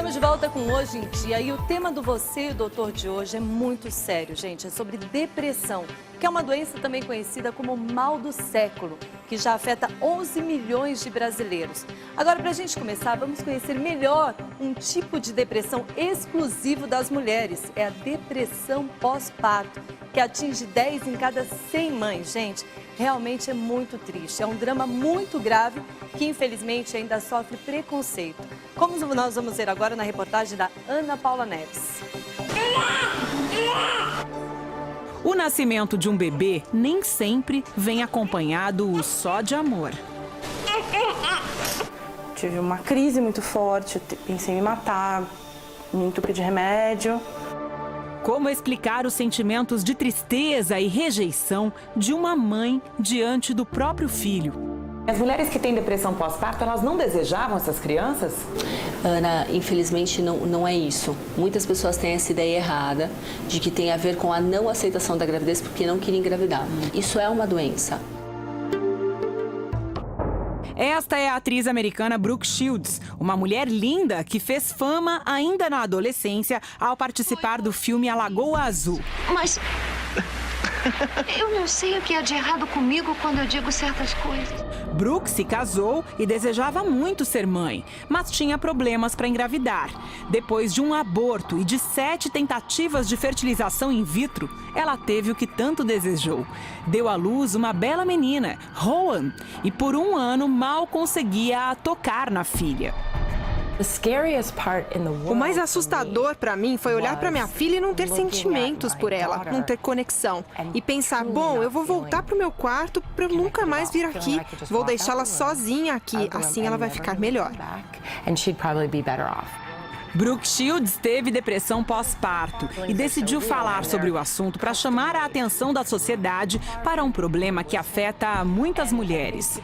Estamos de volta com Hoje em Dia e o tema do Você e o Doutor de hoje é muito sério, gente. É sobre depressão, que é uma doença também conhecida como mal do século, que já afeta 11 milhões de brasileiros. Agora, para a gente começar, vamos conhecer melhor um tipo de depressão exclusivo das mulheres. É a depressão pós-parto, que atinge 10 em cada 100 mães, gente. Realmente é muito triste, é um drama muito grave que infelizmente ainda sofre preconceito. Como nós vamos ver agora na reportagem da Ana Paula Neves. O nascimento de um bebê nem sempre vem acompanhado só de amor. Tive uma crise muito forte, pensei em me matar, me entupir de remédio. Como explicar os sentimentos de tristeza e rejeição de uma mãe diante do próprio filho? As mulheres que têm depressão pós-parto, elas não desejavam essas crianças? Ana, infelizmente não é isso. Muitas pessoas têm essa ideia errada de que tem a ver com a não aceitação da gravidez porque não queriam engravidar. Isso é uma doença. Esta é a atriz americana Brooke Shields, uma mulher linda que fez fama ainda na adolescência ao participar do filme A Lagoa Azul. Mas eu não sei o que há de errado comigo quando eu digo certas coisas. Brooke se casou e desejava muito ser mãe, mas tinha problemas para engravidar. Depois de um aborto e de 7 tentativas de fertilização in vitro, ela teve o que tanto desejou. Deu à luz uma bela menina, Rowan, e por um ano mal conseguia tocar na filha. O mais assustador para mim foi olhar para minha filha e não ter sentimentos por ela, não ter conexão. E pensar, bom, eu vou voltar pro meu quarto para eu nunca mais vir aqui. Vou deixá-la sozinha aqui, assim ela vai ficar melhor. Brooke Shields teve depressão pós-parto e decidiu falar sobre o assunto para chamar a atenção da sociedade para um problema que afeta muitas mulheres.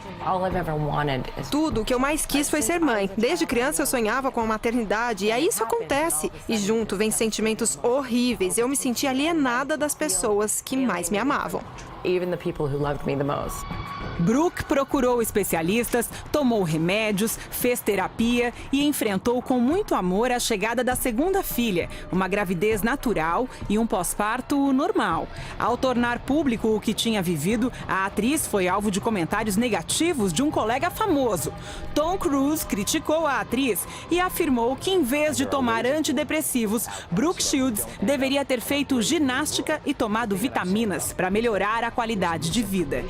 Tudo o que eu mais quis foi ser mãe. Desde criança eu sonhava com a maternidade e aí isso acontece. E junto vem sentimentos horríveis. Eu me senti alienada das pessoas que mais me amavam. Brooke procurou especialistas, tomou remédios, fez terapia e enfrentou com muito amor a chegada da segunda filha, uma gravidez natural e um pós-parto normal. Ao tornar público o que tinha vivido, a atriz foi alvo de comentários negativos de um colega famoso. Tom Cruise criticou a atriz e afirmou que, em vez de tomar antidepressivos, Brooke Shields deveria ter feito ginástica e tomado vitaminas para melhorar a qualidade de vida.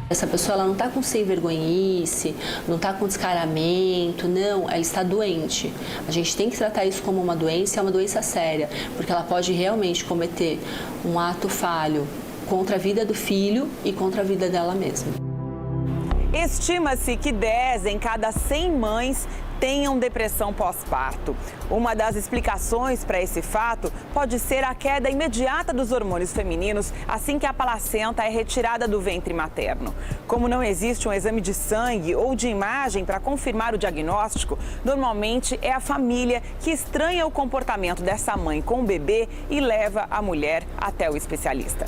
Essa pessoa ela não está com sem vergonhice, não está com descaramento, não, ela está doente. A gente tem que tratar isso como uma doença, é uma doença séria, porque ela pode realmente cometer um ato falho contra a vida do filho e contra a vida dela mesma. Estima-se que 10 em cada 100 mães tenham depressão pós-parto. Uma das explicações para esse fato pode ser a queda imediata dos hormônios femininos assim que a placenta é retirada do ventre materno. Como não existe um exame de sangue ou de imagem para confirmar o diagnóstico, normalmente é a família que estranha o comportamento dessa mãe com o bebê e leva a mulher até o especialista.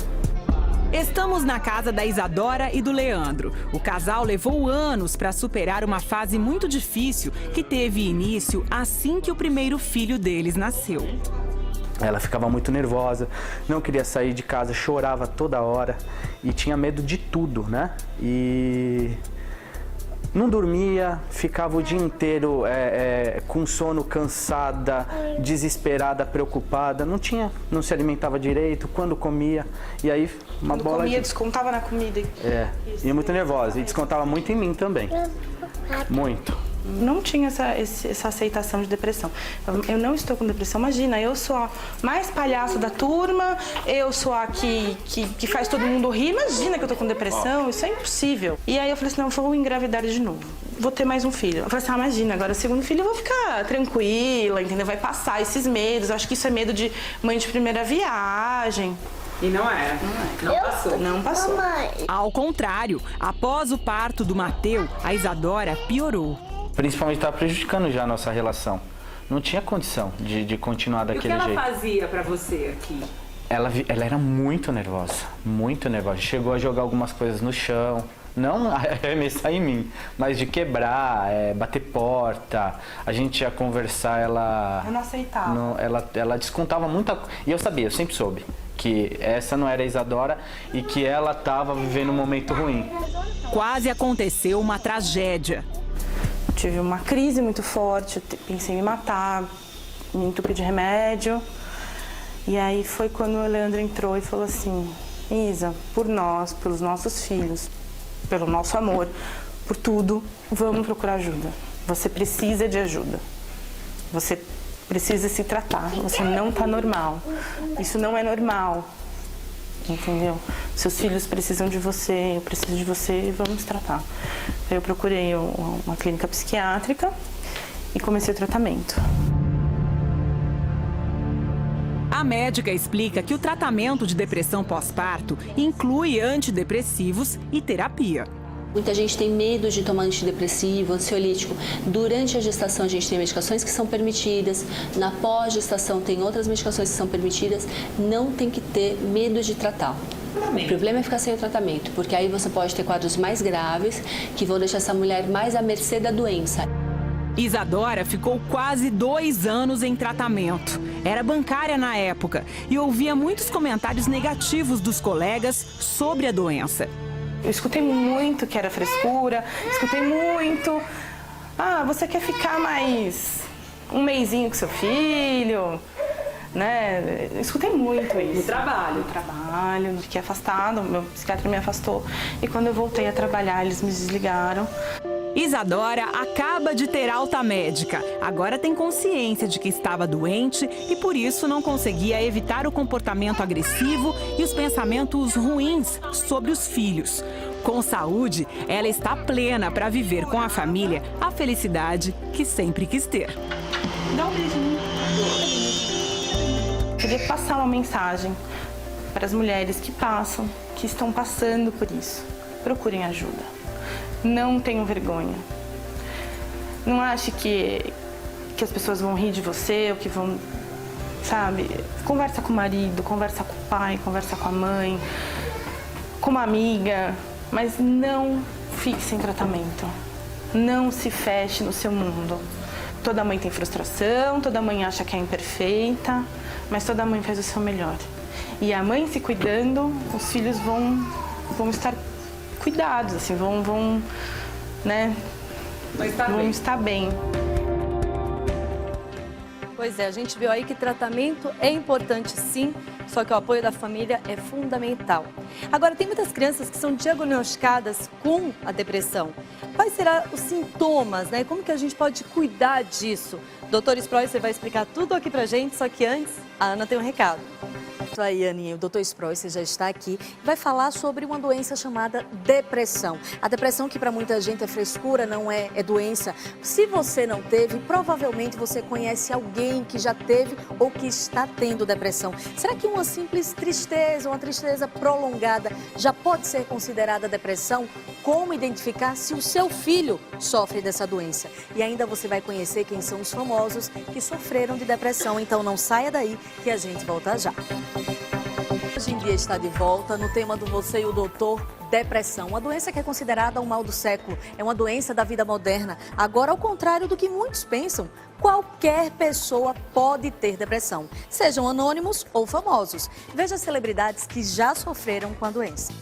Estamos na casa da Isadora e do Leandro. O casal levou anos para superar uma fase muito difícil que teve início assim que o primeiro filho deles nasceu. Ela ficava muito nervosa, não queria sair de casa, chorava toda hora e tinha medo de tudo, né? E não dormia, ficava o dia inteiro com sono, cansada, desesperada, preocupada, não se alimentava direito, quando comia, e aí uma Quando bola comia, de... descontava na comida. E muito nervosa, e descontava muito em mim também, muito. Não tinha essa aceitação de depressão. Eu não estou com depressão, imagina, eu sou a mais palhaça da turma, eu sou a que faz todo mundo rir, imagina que eu tô com depressão, isso é impossível. E aí eu falei assim, não, eu vou engravidar de novo, vou ter mais um filho. Eu falei assim, imagina, agora o segundo filho eu vou ficar tranquila, entendeu? Vai passar esses medos, eu acho que isso é medo de mãe de primeira viagem. E não era? Não passou. Não passou. Ao contrário, após o parto do Mateu, a Isadora piorou. Principalmente estava prejudicando já a nossa relação. Não tinha condição de continuar daquele jeito. E o que ela fazia para você aqui? Ela era muito nervosa, muito nervosa. Chegou a jogar algumas coisas no chão, não arremessar em mim, mas de quebrar, bater porta. A gente ia conversar, ela... Eu não aceitava. Ela descontava muita coisa. E eu sabia, eu sempre soube que essa não era a Isadora e que ela estava vivendo um momento ruim. Quase aconteceu uma tragédia. Eu tive uma crise muito forte, eu pensei em me matar, me entupir de remédio. E aí foi quando o Leandro entrou e falou assim: Isa, por nós, pelos nossos filhos, pelo nosso amor, por tudo, vamos procurar ajuda. Você precisa de ajuda. Você precisa se tratar. Você não está normal. Isso não é normal. Entendeu? Seus filhos precisam de você, eu preciso de você, vamos tratar. Eu procurei uma clínica psiquiátrica e comecei o tratamento. A médica explica que o tratamento de depressão pós-parto inclui antidepressivos e terapia. Muita gente tem medo de tomar antidepressivo, ansiolítico. Durante a gestação a gente tem medicações que são permitidas, na pós-gestação tem outras medicações que são permitidas. Não tem que ter medo de tratar. O problema é ficar sem o tratamento, porque aí você pode ter quadros mais graves que vão deixar essa mulher mais à mercê da doença. Isadora ficou quase 2 anos em tratamento. Era bancária na época e ouvia muitos comentários negativos dos colegas sobre a doença. Eu escutei muito que era frescura, escutei muito: ah, você quer ficar mais um mesinho com seu filho, né? Eu escutei muito isso. No trabalho? No trabalho, fiquei afastado, meu psiquiatra me afastou. E quando eu voltei a trabalhar, eles me desligaram. Isadora acaba de ter alta médica. Agora tem consciência de que estava doente e por isso não conseguia evitar o comportamento agressivo e os pensamentos ruins sobre os filhos. Com saúde, ela está plena para viver com a família a felicidade que sempre quis ter. Dá um beijinho. Queria passar uma mensagem para as mulheres que estão passando por isso. Procurem ajuda. Não tenham vergonha. Não ache que as pessoas vão rir de você ou que vão, sabe? Conversa com o marido, conversa com o pai, conversa com a mãe, com uma amiga, mas não fique sem tratamento. Não se feche no seu mundo. Toda mãe tem frustração, toda mãe acha que é imperfeita, mas toda mãe faz o seu melhor. E a mãe se cuidando, os filhos vão estar cuidados, assim, vão estar bem. Pois é, a gente viu aí que tratamento é importante sim, só que o apoio da família é fundamental. Agora, tem muitas crianças que são diagnosticadas com a depressão. Quais serão os sintomas, né? Como que a gente pode cuidar disso? Doutor Sproy, você vai explicar tudo aqui pra gente, só que antes, a Ana tem um recado. Isso aí, Aninha, o Dr. Sproy, você já está aqui, vai falar sobre uma doença chamada depressão. A depressão que para muita gente é frescura, não é doença. Se você não teve, provavelmente você conhece alguém que já teve ou que está tendo depressão. Será que uma simples tristeza, uma tristeza prolongada já pode ser considerada depressão? Como identificar se o seu filho sofre dessa doença? E ainda você vai conhecer quem são os famosos que sofreram de depressão. Então não saia daí que a gente volta já. Hoje em dia está de volta no tema do Você e o Doutor, depressão. Uma doença que é considerada um mal do século. É uma doença da vida moderna. Agora, ao contrário do que muitos pensam, qualquer pessoa pode ter depressão. Sejam anônimos ou famosos. Veja celebridades que já sofreram com a doença.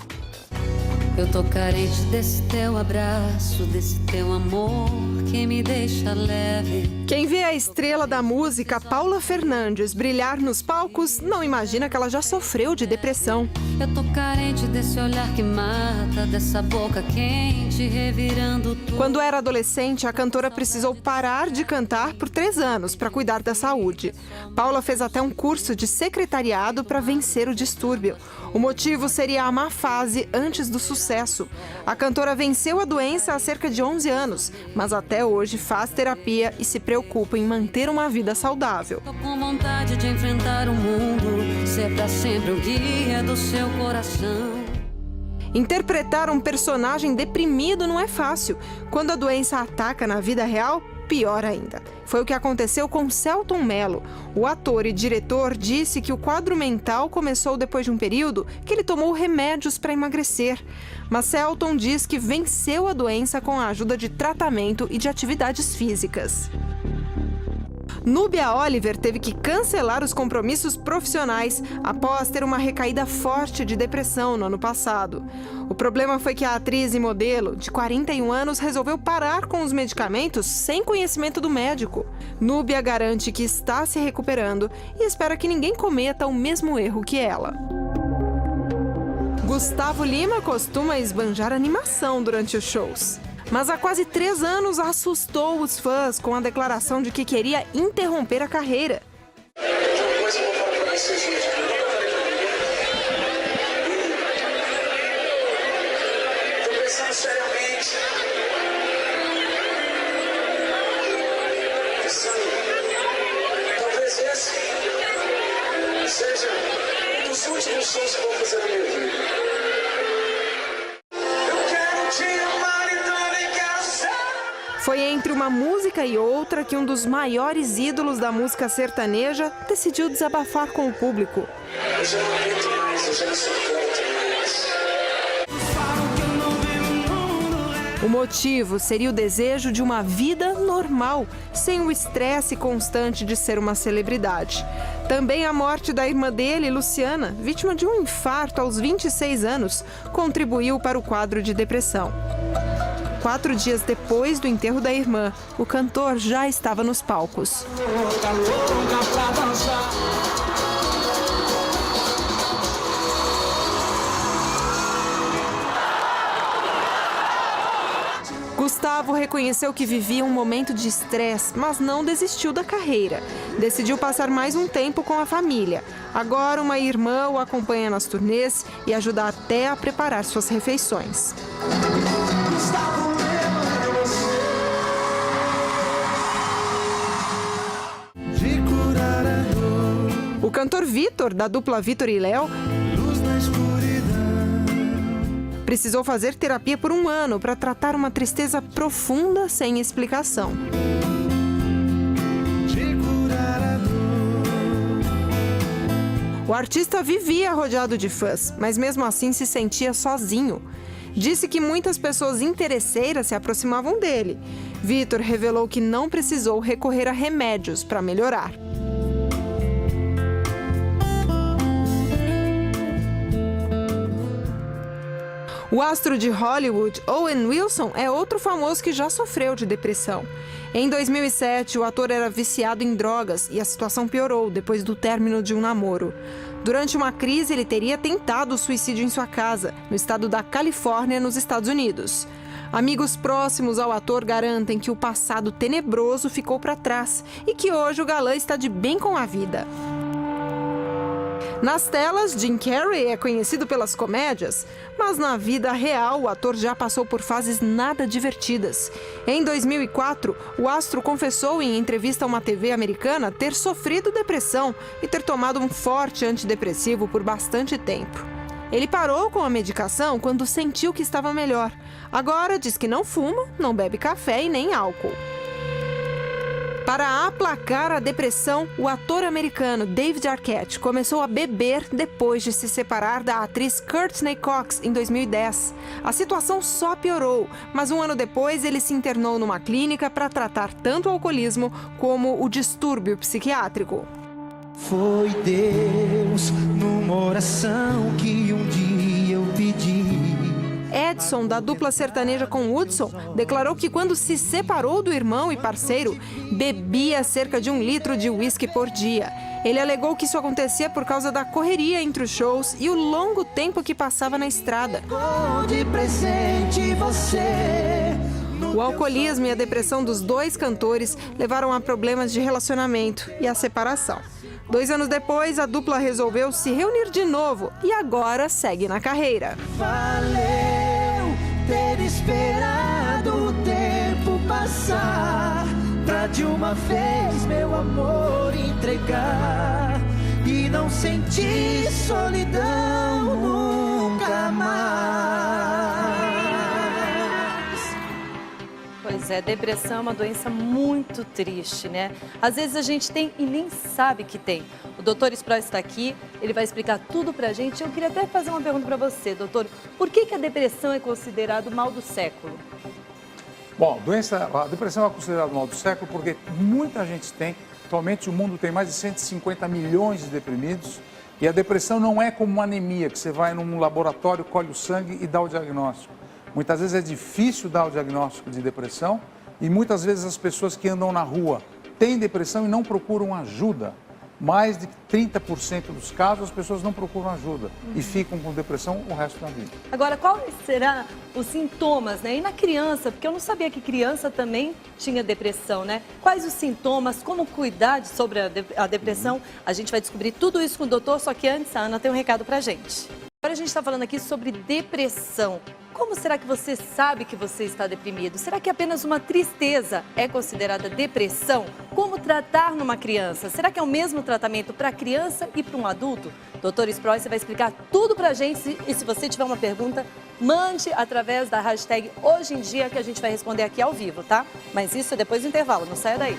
Eu tô carente desse teu abraço, desse teu amor que me deixa leve. Quem vê a estrela da música Paula Fernandes brilhar nos palcos não imagina que ela já sofreu de depressão. Eu tô carente desse olhar que mata, dessa boca quente revirando tudo. Quando era adolescente, a cantora precisou parar de cantar por 3 anos para cuidar da saúde. Paula fez até um curso de secretariado para vencer o distúrbio. O motivo seria a má fase antes do sucesso. A cantora venceu a doença há cerca de 11 anos, mas até hoje faz terapia e se preocupa em manter uma vida saudável. Tô com vontade de enfrentar o mundo, ser pra sempre o guia do seu coração. Interpretar um personagem deprimido não é fácil. Quando a doença ataca na vida real, pior ainda. Foi Foi o que aconteceu com Selton Mello. O ator e diretor disse que o quadro mental começou depois de um período que ele tomou remédios para emagrecer. Mas Selton diz que venceu a doença com a ajuda de tratamento e de atividades físicas. Núbia Oliver teve que cancelar os compromissos profissionais após ter uma recaída forte de depressão no ano passado. O problema foi que a atriz e modelo, de 41 anos, resolveu parar com os medicamentos sem conhecimento do médico. Núbia garante que está se recuperando e espera que ninguém cometa o mesmo erro que ela. Gustavo Lima costuma esbanjar animação durante os shows. Mas há quase 3 anos assustou os fãs com a declaração de que queria interromper a carreira. Estou pensando seriamente. Talvez esse seja um dos últimos shows que vou fazer na minha vida. Foi entre uma música e outra que um dos maiores ídolos da música sertaneja decidiu desabafar com o público. Eu já não aguento mais, eu já não suporto mais. O motivo seria o desejo de uma vida normal, sem o estresse constante de ser uma celebridade. Também a morte da irmã dele, Luciana, vítima de um infarto aos 26 anos, contribuiu para o quadro de depressão. 4 dias depois do enterro da irmã, o cantor já estava nos palcos. Gustavo reconheceu que vivia um momento de estresse, mas não desistiu da carreira. Decidiu passar mais um tempo com a família. Agora, uma irmã o acompanha nas turnês e ajuda até a preparar suas refeições. O cantor Vitor, da dupla Vitor e Léo, precisou fazer terapia por 1 ano para tratar uma tristeza profunda sem explicação. O artista vivia rodeado de fãs, mas mesmo assim se sentia sozinho. Disse que muitas pessoas interesseiras se aproximavam dele. Vitor revelou que não precisou recorrer a remédios para melhorar. O astro de Hollywood, Owen Wilson, é outro famoso que já sofreu de depressão. Em 2007, o ator era viciado em drogas e a situação piorou depois do término de um namoro. Durante uma crise, ele teria tentado o suicídio em sua casa, no estado da Califórnia, nos Estados Unidos. Amigos próximos ao ator garantem que o passado tenebroso ficou para trás e que hoje o galã está de bem com a vida. Nas telas, Jim Carrey é conhecido pelas comédias, mas na vida real o ator já passou por fases nada divertidas. Em 2004, o astro confessou em entrevista a uma TV americana ter sofrido depressão e ter tomado um forte antidepressivo por bastante tempo. Ele parou com a medicação quando sentiu que estava melhor. Agora diz que não fuma, não bebe café e nem álcool. Para aplacar a depressão, o ator americano David Arquette começou a beber depois de se separar da atriz Courtney Cox em 2010. A situação só piorou, mas 1 ano depois ele se internou numa clínica para tratar tanto o alcoolismo como o distúrbio psiquiátrico. Foi Deus numa oração que um dia eu pedi. Edson, da dupla sertaneja com Hudson, declarou que quando se separou do irmão e parceiro, bebia cerca de 1 litro de uísque por dia. Ele alegou que isso acontecia por causa da correria entre os shows e o longo tempo que passava na estrada. De presente você. O alcoolismo e a depressão dos 2 cantores levaram a problemas de relacionamento e a separação. 2 anos depois, a dupla resolveu se reunir de novo e agora segue na carreira. Valeu ter esperado o tempo passar pra de uma vez meu amor entregar e não sentir solidão nunca mais. Pois Pois é, depressão é uma doença muito triste, né? Às vezes a gente tem e nem sabe que tem. O doutor Sproy está aqui, ele vai explicar tudo pra gente. Eu queria até fazer uma pergunta para você, doutor. Por que a depressão é considerado o mal do século? Bom, a depressão é considerada o mal do século porque muita gente tem. Atualmente o mundo tem mais de 150 milhões de deprimidos. E a depressão não é como uma anemia, que você vai num laboratório, colhe o sangue e dá o diagnóstico. Muitas vezes é difícil dar o diagnóstico de depressão e muitas vezes as pessoas que andam na rua têm depressão e não procuram ajuda. Mais de 30% dos casos as pessoas não procuram ajuda e ficam com depressão o resto da vida. Agora, quais serão os sintomas, né? E na criança, porque eu não sabia que criança também tinha depressão, né? Quais os sintomas, como cuidar sobre a depressão? A gente vai descobrir tudo isso com o doutor, só que antes a Ana tem um recado pra gente. Agora a gente está falando aqui sobre depressão. Como será que você sabe que você está deprimido? Será que apenas uma tristeza é considerada depressão? Como tratar numa criança? Será que é o mesmo tratamento para a criança e para um adulto? Doutor Sproy, você vai explicar tudo para a gente. E se você tiver uma pergunta, mande através da hashtag Hoje em Dia, que a gente vai responder aqui ao vivo, tá? Mas isso é depois do intervalo, não saia daí.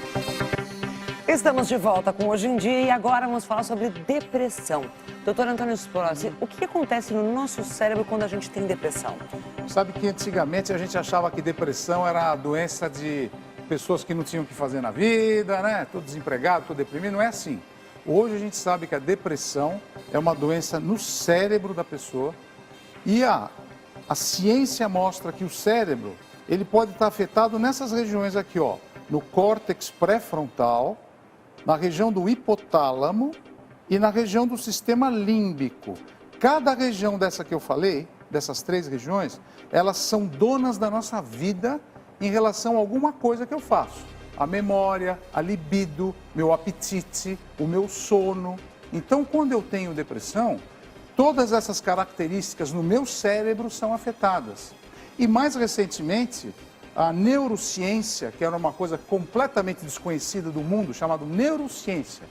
Estamos de volta com Hoje em Dia e agora vamos falar sobre depressão. Doutor Antônio Sproy, o que acontece no nosso cérebro quando a gente tem depressão? Sabe que antigamente a gente achava que depressão era a doença de pessoas que não tinham o que fazer na vida, né? Todo desempregado, todo deprimido, não é assim. Hoje a gente sabe que a depressão é uma doença no cérebro da pessoa e a ciência mostra que o cérebro, ele pode estar afetado nessas regiões aqui, ó, no córtex pré-frontal, na região do hipotálamo e na região do sistema límbico. Cada região dessa que eu falei, dessas 3 regiões, elas são donas da nossa vida em relação a alguma coisa que eu faço. A memória, a libido, meu apetite, o meu sono. Então, quando eu tenho depressão, todas essas características no meu cérebro são afetadas. E mais recentemente, a neurociência, que era uma coisa completamente desconhecida do mundo, chamada neurociência,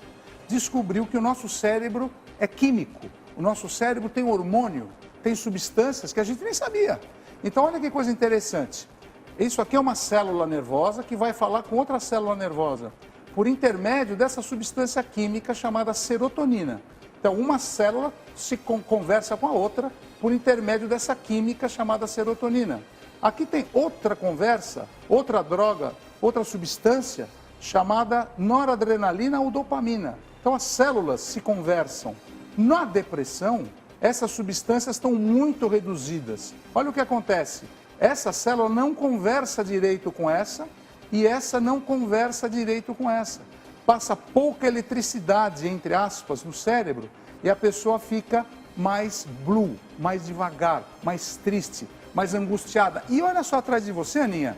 descobriu que o nosso cérebro é químico. O nosso cérebro tem hormônio, tem substâncias que a gente nem sabia. Então, olha que coisa interessante. Isso aqui é uma célula nervosa que vai falar com outra célula nervosa, por intermédio dessa substância química chamada serotonina. Então, uma célula se conversa com a outra por intermédio dessa química chamada serotonina. Aqui tem outra conversa, outra droga, outra substância chamada noradrenalina ou dopamina. Então, as células se conversam. Na depressão, essas substâncias estão muito reduzidas. Olha o que acontece. Essa célula não conversa direito com essa e essa não conversa direito com essa. Passa pouca eletricidade, entre aspas, no cérebro e a pessoa fica mais blue, mais devagar, mais triste, mais angustiada. E olha só atrás de você, Aninha.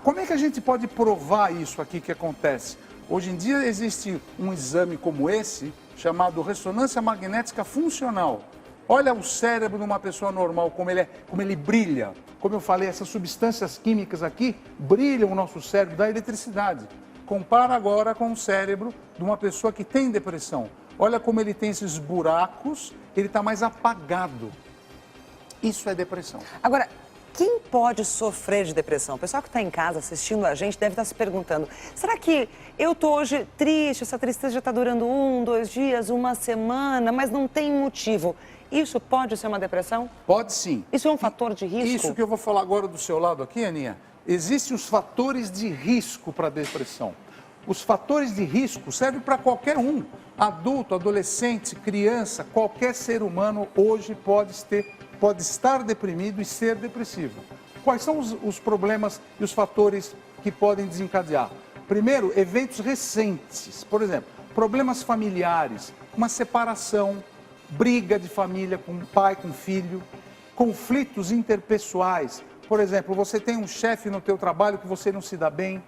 Como é que a gente pode provar isso aqui que acontece? Hoje em dia existe um exame como esse, chamado ressonância magnética funcional. Olha o cérebro de uma pessoa normal, como ele brilha. Como eu falei, essas substâncias químicas aqui brilham o nosso cérebro, dá eletricidade. Compara agora com o cérebro de uma pessoa que tem depressão. Olha como ele tem esses buracos, ele está mais apagado. Isso é depressão. Agora, quem pode sofrer de depressão? O pessoal que está em casa assistindo a gente deve estar se perguntando, será que eu estou hoje triste, essa tristeza já está durando 1, 2 dias, uma semana, mas não tem motivo. Isso pode ser uma depressão? Pode sim. Isso é um fator de risco? Isso que eu vou falar agora do seu lado aqui, Aninha. Existem os fatores de risco para a depressão. Os fatores de risco servem para qualquer um. Adulto, adolescente, criança, qualquer ser humano hoje pode estar deprimido e ser depressivo. Quais são os problemas e os fatores que podem desencadear? Primeiro, eventos recentes. Por exemplo, problemas familiares, uma separação, briga de família com pai, com filho, conflitos interpessoais. Por exemplo, você tem um chefe no teu trabalho que você não se dá bem,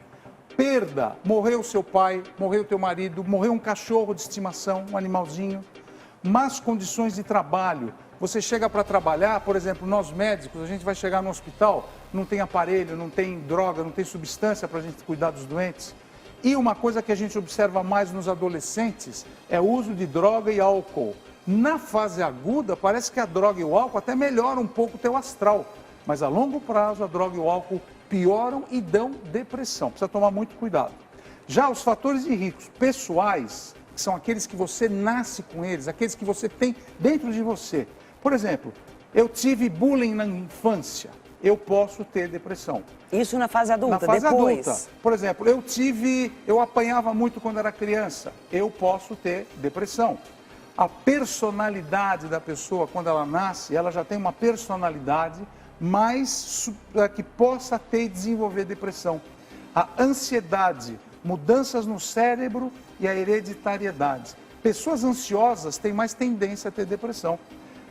perda, morreu seu pai, morreu teu marido, morreu um cachorro de estimação, um animalzinho, más condições de trabalho. Você chega para trabalhar, por exemplo, nós médicos, a gente vai chegar no hospital, não tem aparelho, não tem droga, não tem substância para a gente cuidar dos doentes. E uma coisa que a gente observa mais nos adolescentes é o uso de droga e álcool. Na fase aguda, parece que a droga e o álcool até melhoram um pouco o teu astral, mas a longo prazo a droga e o álcool pioram e dão depressão. Precisa tomar muito cuidado. Já os fatores de risco pessoais, que são aqueles que você nasce com eles, aqueles que você tem dentro de você. Por exemplo, eu tive bullying na infância, eu posso ter depressão. Isso na fase adulta, Na fase depois. adulta. Por exemplo, eu apanhava muito quando era criança, eu posso ter depressão. A personalidade da pessoa, quando ela nasce, ela já tem uma personalidade mais que possa ter e desenvolver depressão. A ansiedade, mudanças no cérebro e a hereditariedade. Pessoas ansiosas têm mais tendência a ter depressão.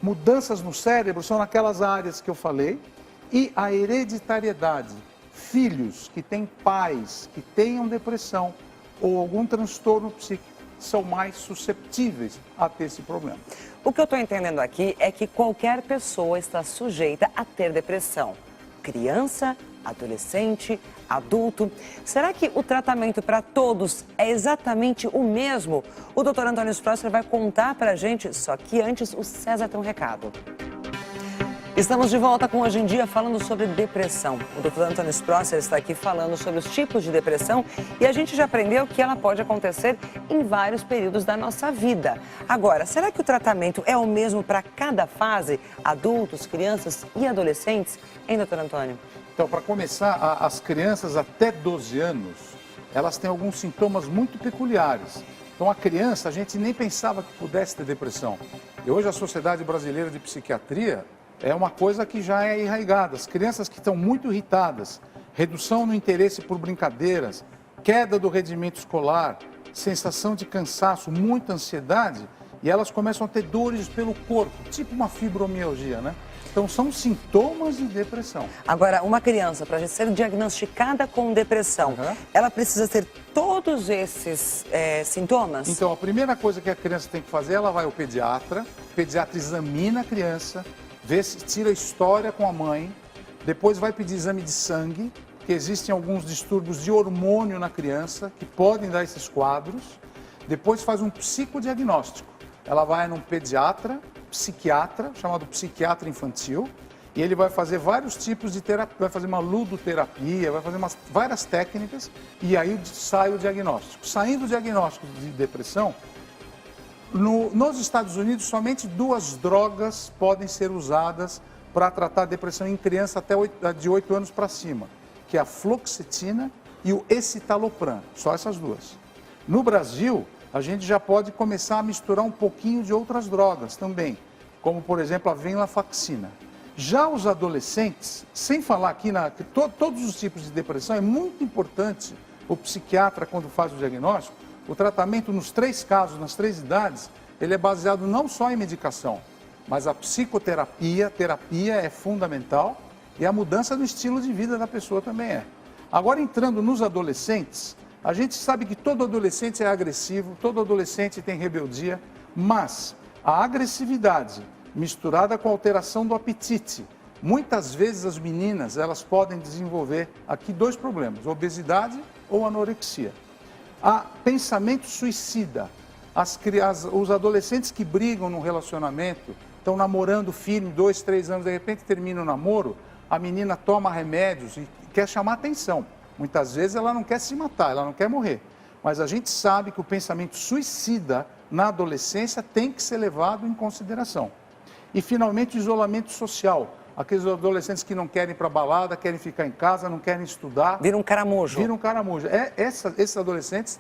Mudanças no cérebro são naquelas áreas que eu falei. E a hereditariedade. Filhos que têm pais que tenham depressão ou algum transtorno psíquico são mais susceptíveis a ter esse problema. O que eu estou entendendo aqui é que qualquer pessoa está sujeita a ter depressão. Criança, adolescente, adulto. Será que o tratamento para todos é exatamente o mesmo? O Dr. Antônio Sprosser vai contar para a gente, só que antes o César tem um recado. Estamos de volta com Hoje em Dia falando sobre depressão. O Dr. Antônio Sprosser está aqui falando sobre os tipos de depressão e a gente já aprendeu que ela pode acontecer em vários períodos da nossa vida. Agora, será que o tratamento é o mesmo para cada fase? Adultos, crianças e adolescentes? Hein, Dr. Antônio? Então, para começar, as crianças até 12 anos, elas têm alguns sintomas muito peculiares. Então, a criança, a gente nem pensava que pudesse ter depressão. E hoje a Sociedade Brasileira de Psiquiatria é uma coisa que já é enraizada. As crianças que estão muito irritadas, redução no interesse por brincadeiras, queda do rendimento escolar, sensação de cansaço, muita ansiedade, e elas começam a ter dores pelo corpo, tipo uma fibromialgia, né? Então, são sintomas de depressão. Agora, uma criança, para ser diagnosticada com depressão, ela precisa ter todos esses sintomas? Então, a primeira coisa que a criança tem que fazer, ela vai ao pediatra, o pediatra examina a criança, vê se tira a história com a mãe, depois vai pedir exame de sangue, que existem alguns distúrbios de hormônio na criança que podem dar esses quadros, depois faz um psicodiagnóstico. Ela vai num pediatra, psiquiatra, chamado psiquiatra infantil, e ele vai fazer vários tipos de terapia, vai fazer uma ludoterapia, vai fazer várias técnicas, e aí sai o diagnóstico. Saindo o diagnóstico de depressão, nos Estados Unidos, somente 2 drogas podem ser usadas para tratar a depressão em criança até de 8 anos para cima, que é a fluoxetina e o escitalopram, só essas 2. No Brasil, a gente já pode começar a misturar um pouquinho de outras drogas também, como, por exemplo, a venlafaxina. Já os adolescentes, sem falar aqui que todos os tipos de depressão, é muito importante o psiquiatra, quando faz o diagnóstico, o tratamento nos 3 casos, nas 3 idades, ele é baseado não só em medicação, mas a psicoterapia, terapia é fundamental e a mudança do estilo de vida da pessoa também é. Agora, entrando nos adolescentes, a gente sabe que todo adolescente é agressivo, todo adolescente tem rebeldia, mas a agressividade misturada com a alteração do apetite, muitas vezes as meninas, elas podem desenvolver aqui 2 problemas, obesidade ou anorexia. Há pensamento suicida. Os adolescentes que brigam num relacionamento, estão namorando firme, 2, 3 anos, de repente termina o namoro, a menina toma remédios e quer chamar atenção. Muitas vezes ela não quer se matar, ela não quer morrer. Mas a gente sabe que o pensamento suicida na adolescência tem que ser levado em consideração. E, finalmente, o isolamento social. Aqueles adolescentes que não querem ir para a balada, querem ficar em casa, não querem estudar. Vira um caramujo. Vira um caramujo. Esses adolescentes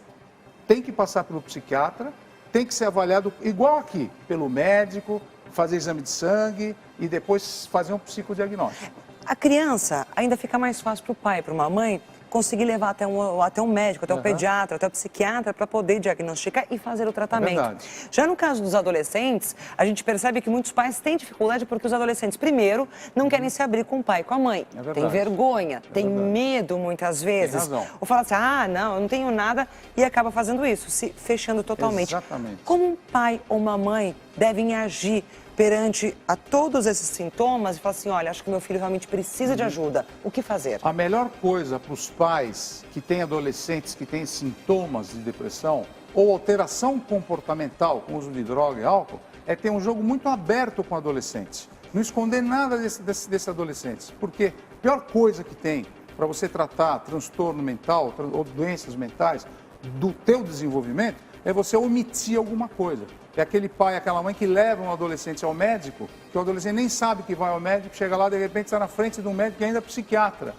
têm que passar pelo psiquiatra, tem que ser avaliado igual aqui, pelo médico, fazer exame de sangue e depois fazer um psicodiagnóstico. A criança ainda fica mais fácil para o pai, para uma mãe, conseguir levar até um médico, até um pediatra, até um psiquiatra, para poder diagnosticar e fazer o tratamento. Verdade. Já no caso dos adolescentes, a gente percebe que muitos pais têm dificuldade porque os adolescentes, primeiro, não querem se abrir com o pai e com a mãe. Tem vergonha, tem medo muitas vezes. Tem razão. Ou fala assim, não, eu não tenho nada, e acaba fazendo isso, se fechando totalmente. Exatamente. Como um pai ou uma mãe devem agir perante a todos esses sintomas e falar assim, olha, acho que meu filho realmente precisa de ajuda. O que fazer? A melhor coisa para os pais que têm adolescentes que têm sintomas de depressão ou alteração comportamental com uso de droga e álcool é ter um jogo muito aberto com o adolescente. Não esconder nada desse adolescente, porque a pior coisa que tem para você tratar transtorno mental ou doenças mentais do teu desenvolvimento é você omitir alguma coisa. É aquele pai, aquela mãe que leva um adolescente ao médico, que o adolescente nem sabe que vai ao médico, chega lá, de repente está na frente de um médico e ainda é psiquiatra.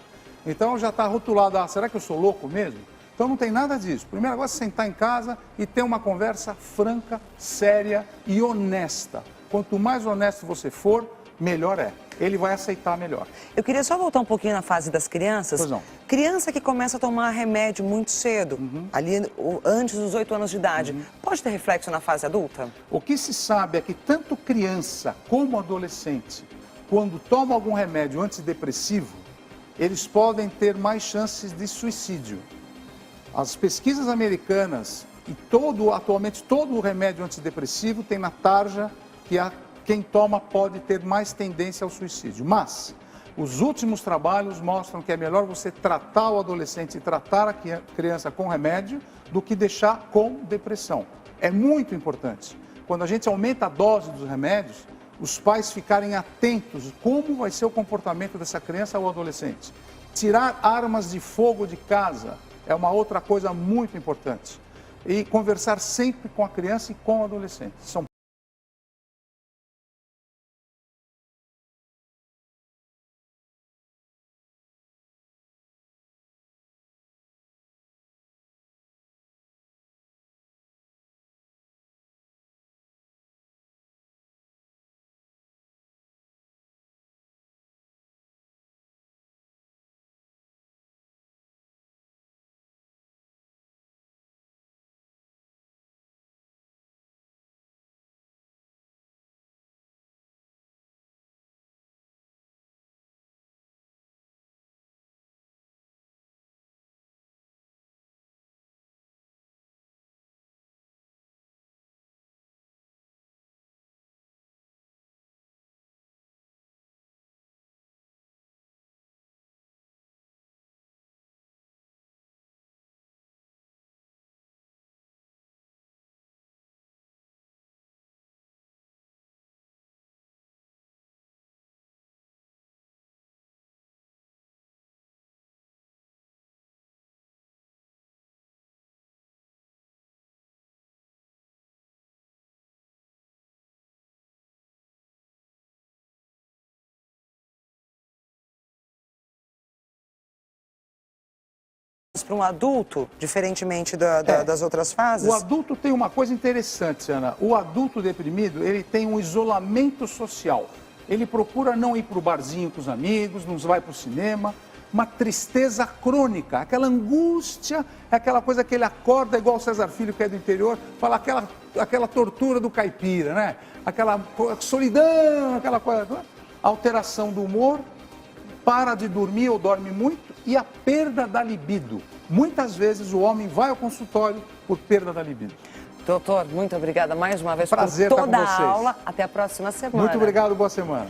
Então já está rotulado, será que eu sou louco mesmo? Então não tem nada disso. Primeiro negócio é sentar em casa e ter uma conversa franca, séria e honesta. Quanto mais honesto você for, melhor é. Ele vai aceitar melhor. Eu queria só voltar um pouquinho na fase das crianças. Pois não. Criança que começa a tomar remédio muito cedo, ali antes dos 8 anos de idade, pode ter reflexo na fase adulta? O que se sabe é que tanto criança como adolescente, quando tomam algum remédio antidepressivo, eles podem ter mais chances de suicídio. As pesquisas americanas e atualmente todo o remédio antidepressivo tem na tarja que quem toma pode ter mais tendência ao suicídio. Mas os últimos trabalhos mostram que é melhor você tratar o adolescente e tratar a criança com remédio do que deixar com depressão. É muito importante. Quando a gente aumenta a dose dos remédios, os pais ficarem atentos como vai ser o comportamento dessa criança ou adolescente. Tirar armas de fogo de casa é uma outra coisa muito importante. E conversar sempre com a criança e com o adolescente. São para um adulto, diferentemente das outras fases? O adulto tem uma coisa interessante, Ana. O adulto deprimido, ele tem um isolamento social. Ele procura não ir para o barzinho com os amigos, não vai para o cinema. Uma tristeza crônica, aquela angústia, aquela coisa que ele acorda, igual o César Filho, que é do interior, fala aquela tortura do caipira, né? Aquela solidão, aquela coisa, alteração do humor, para de dormir ou dorme muito e a perda da libido. Muitas vezes o homem vai ao consultório por perda da libido. Doutor, muito obrigada mais uma vez Prazer por estar toda com vocês. a aula. Até a próxima semana. Muito obrigado, boa semana.